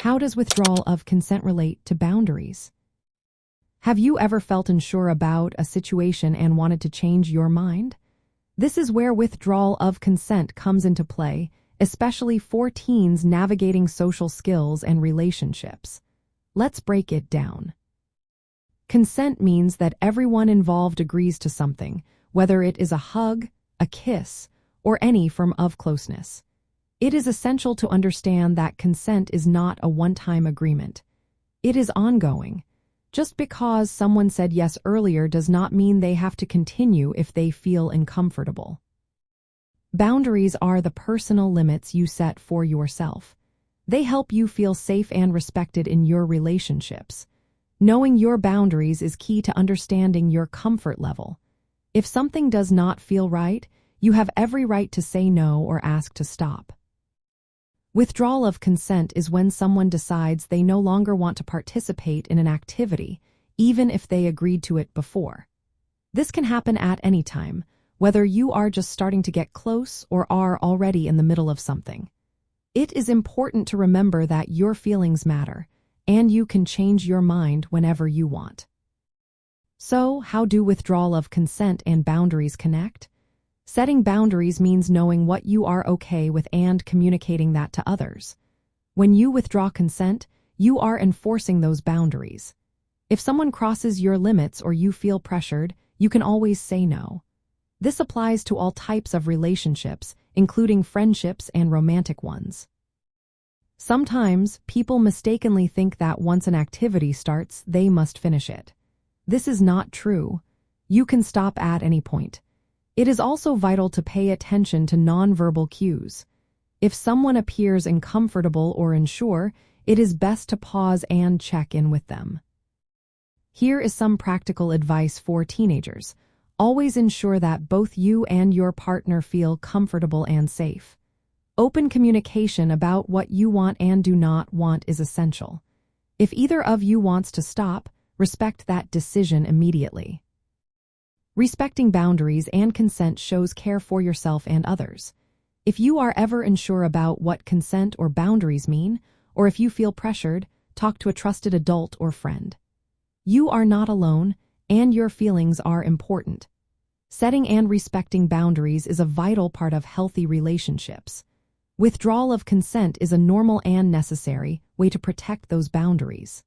How does withdrawal of consent relate to boundaries? Have you ever felt unsure about a situation and wanted to change your mind? This is where withdrawal of consent comes into play, especially for teens navigating social skills and relationships. Let's break it down. Consent means that everyone involved agrees to something, whether it is a hug, a kiss, or any form of closeness. It is essential to understand that consent is not a one-time agreement. It is ongoing. Just because someone said yes earlier does not mean they have to continue if they feel uncomfortable. Boundaries are the personal limits you set for yourself. They help you feel safe and respected in your relationships. Knowing your boundaries is key to understanding your comfort level. If something does not feel right, you have every right to say no or ask to stop. Withdrawal of consent is when someone decides they no longer want to participate in an activity, even if they agreed to it before. This can happen at any time, whether you are just starting to get close or are already in the middle of something. It is important to remember that your feelings matter, and you can change your mind whenever you want. So, how do withdrawal of consent and boundaries connect? Setting boundaries means knowing what you are okay with and communicating that to others. When you withdraw consent, you are enforcing those boundaries. If someone crosses your limits or you feel pressured, you can always say no. This applies to all types of relationships, including friendships and romantic ones. Sometimes, people mistakenly think that once an activity starts, they must finish it. This is not true. You can stop at any point. It is also vital to pay attention to nonverbal cues. If someone appears uncomfortable or unsure, it is best to pause and check in with them. Here is some practical advice for teenagers. Always ensure that both you and your partner feel comfortable and safe. Open communication about what you want and do not want is essential. If either of you wants to stop, respect that decision immediately. Respecting boundaries and consent shows care for yourself and others. If you are ever unsure about what consent or boundaries mean, or if you feel pressured, talk to a trusted adult or friend. You are not alone, and your feelings are important. Setting and respecting boundaries is a vital part of healthy relationships. Withdrawal of consent is a normal and necessary way to protect those boundaries.